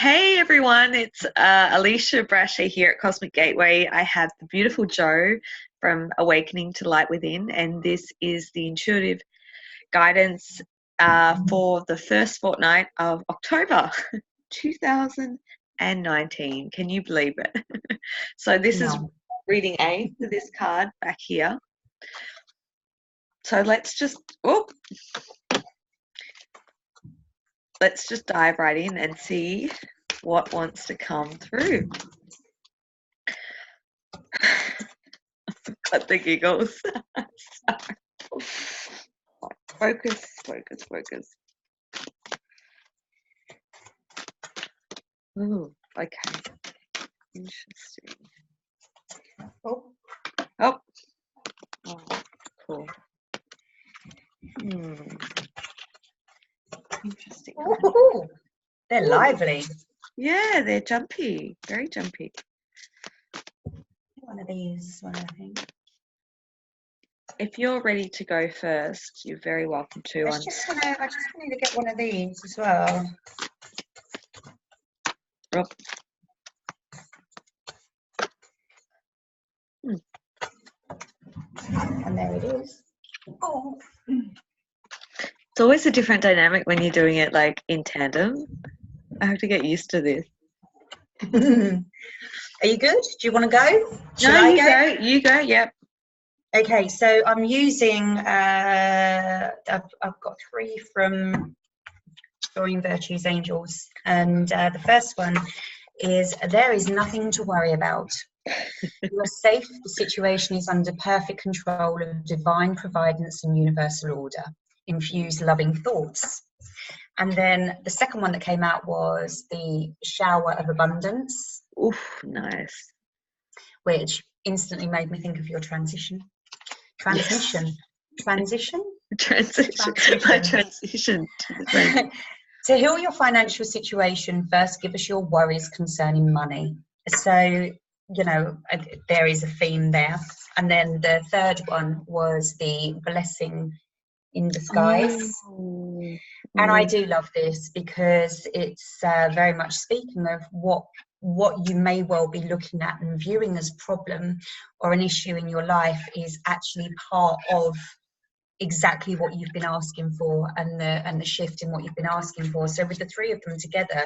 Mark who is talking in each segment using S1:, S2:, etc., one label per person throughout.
S1: Hey everyone, it's Alisha Brasher here at Cosmic Gateway. I have the beautiful Jo from Awakening to Light Within, and this is the intuitive guidance for the first fortnight of October 2019. Can you believe it? So this is
S2: No.
S1: reading A for this card back here. So let's just dive right in and see what wants to come through. Got the giggles. Focus. Ooh, okay. Interesting.
S2: Oh,
S1: Oh, cool. Interesting.
S2: ooh, they're lively.
S1: Yeah, they're jumpy. Very jumpy.
S2: One of these, I think.
S1: If you're ready to go first, you're very welcome to.
S2: I just want to get one of these as well.
S1: Oh.
S2: And there it is. Oh.
S1: It's always a different dynamic when you're doing it like in tandem. I have to get used to this.
S2: Are you good? Do you want to go?
S1: Should I go? You go. Yep.
S2: Okay, so I'm using. I've got 3 from Drawing Virtues Angels, and the first one is there is nothing to worry about. You are safe. The situation is under perfect control of divine providence and universal order. Infuse loving thoughts. And then the second one that came out was the shower of abundance.
S1: Oof, nice.
S2: Which instantly made me think of your transition. Transition.
S1: Yes.
S2: Transition?
S1: Transition. My transition to the brain.
S2: To heal your financial situation, first give us your worries concerning money. So, you know, there is a theme there. And then the third one was the blessing in disguise.
S1: Oh.
S2: And I do love this because it's very much speaking of what you may well be looking at and viewing as a problem or an issue in your life is actually part of exactly what you've been asking for and the shift in what you've been asking for. So with the 3 of them together,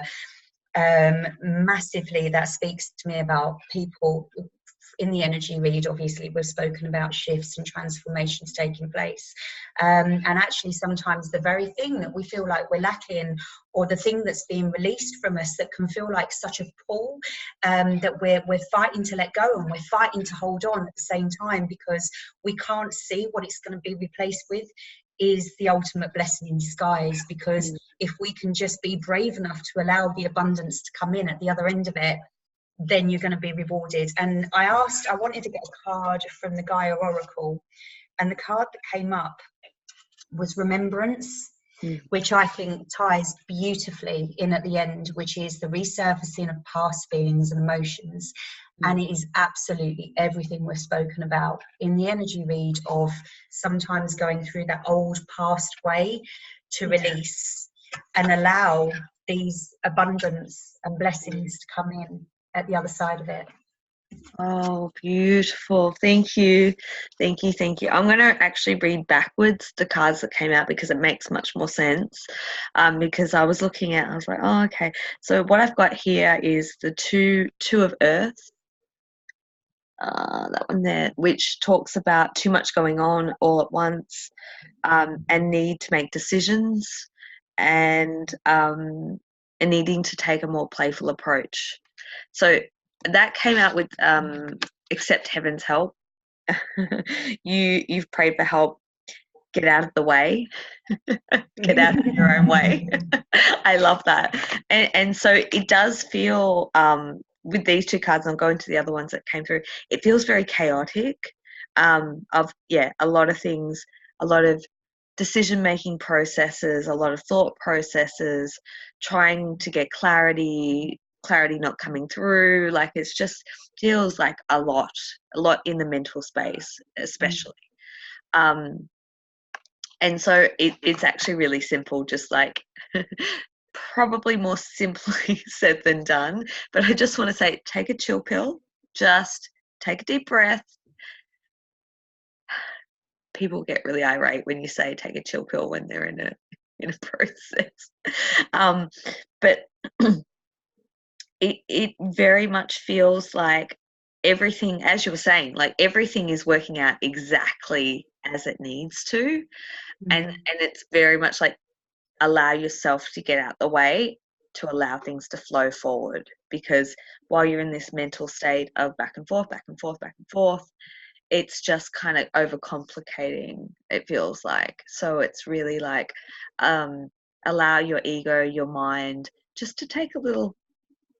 S2: massively that speaks to me about people in the energy read. Obviously we've spoken about shifts and transformations taking place, and actually sometimes the very thing that we feel like we're lacking, or the thing that's being released from us that can feel like such a pull, that we're fighting to let go, and we're fighting to hold on at the same time because we can't see what it's going to be replaced with, is the ultimate blessing in disguise. Because if we can just be brave enough to allow the abundance to come in at the other end of it, then you're going to be rewarded. And I wanted to get a card from the Gaia Oracle, and the card that came up was Remembrance, which I think ties beautifully in at the end, which is the resurfacing of past feelings and emotions. And it is absolutely everything we've spoken about in the energy read, of sometimes going through that old past way to release and allow these abundance and blessings to come in at the other side of it.
S1: Oh, beautiful. Thank you. I'm going to actually read backwards the cards that came out because it makes much more sense. Because I was looking at, I was like, oh, okay. So what I've got here is the two of Earth. That one there, which talks about too much going on all at once, and need to make decisions, and needing to take a more playful approach. So that came out with accept heaven's help. You've prayed for help. Get out of the way. Get out of your own way. I love that. And so it does feel, with these 2 cards, I'm going to the other ones that came through, it feels very chaotic, of a lot of things, a lot of decision-making processes, a lot of thought processes, trying to get clarity not coming through. Like, it's just feels like a lot in the mental space, especially. And so it's actually really simple, just like probably more simply said than done, but I just want to say, take a chill pill, just take a deep breath. People get really irate when you say take a chill pill when they're in a process. But it very much feels like everything, as you were saying, like everything is working out exactly as it needs to. And it's very much like, allow yourself to get out the way to allow things to flow forward, because while you're in this mental state of back and forth, it's just kind of overcomplicating, it feels like. So it's really like, allow your ego, your mind, just to take a little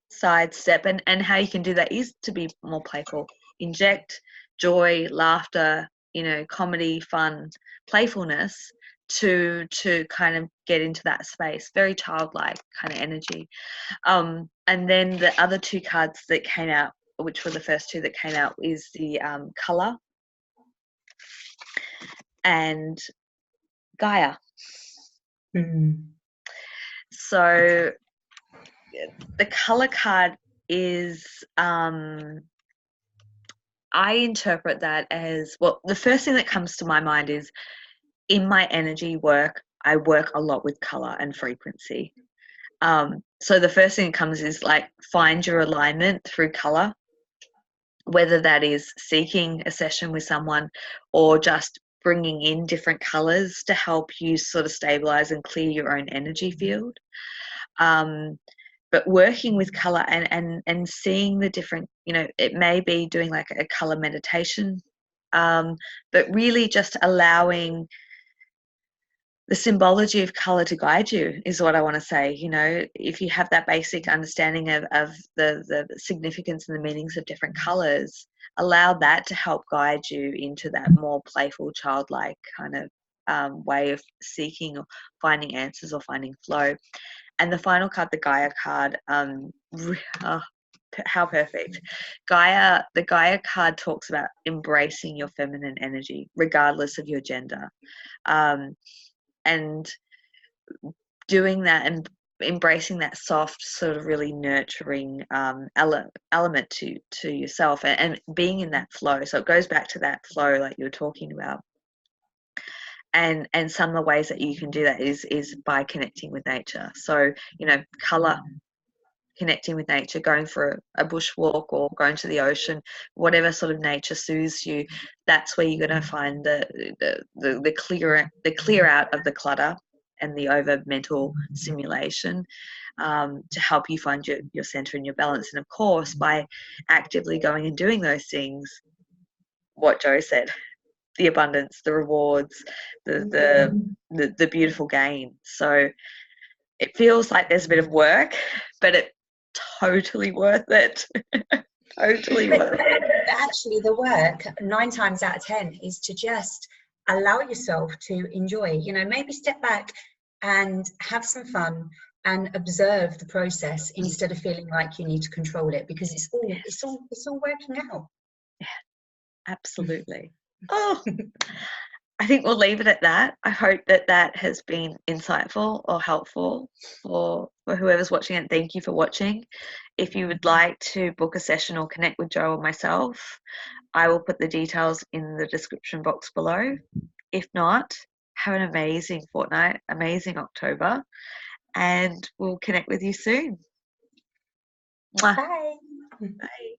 S1: sidestep. And how you can do that is to be more playful. Inject joy, laughter, comedy, fun, playfulness to kind of get into that space. Very childlike kind of energy. And then the other two cards that came out, which were the first two that came out, is the color and Gaia. So the color card is, I interpret that as, well, the first thing that comes to my mind is, in my energy work, I work a lot with color and frequency. So the first thing that comes is like, find your alignment through color, whether that is seeking a session with someone or just bringing in different colors to help you sort of stabilize and clear your own energy field. But working with color and seeing the different, it may be doing like a color meditation, but really just allowing the symbology of color to guide you is what I want to say. If you have that basic understanding of the significance and the meanings of different colors, allow that to help guide you into that more playful, childlike kind of way of seeking or finding answers or finding flow. And the final card, the Gaia card, how perfect. The Gaia card talks about embracing your feminine energy, regardless of your gender. And doing that and embracing that soft, sort of really nurturing element to yourself, and being in that flow. So it goes back to that flow like you were talking about. And some of the ways that you can do that is by connecting with nature. So, color, connecting with nature, going for a bushwalk or going to the ocean, whatever sort of nature soothes you, that's where you're going to find the clear out of the clutter and the over mental stimulation, to help you find your center and your balance. And of course, by actively going and doing those things, what Joe said, the abundance, the rewards, the beautiful gain. So it feels like there's a bit of work, but it's totally worth it. Totally worth it.
S2: Actually, the work 9 times out of 10 is to just allow yourself to enjoy. Maybe step back and have some fun and observe the process instead of feeling like you need to control it, because it's all working out.
S1: Yeah, absolutely. Oh, I think we'll leave it at that. I hope that has been insightful or helpful for whoever's watching it. Thank you for watching. If you would like to book a session or connect with Joe or myself, I will put the details in the description box below. If not, have an amazing fortnight, amazing October, and we'll connect with you soon.
S2: Bye.
S1: Bye.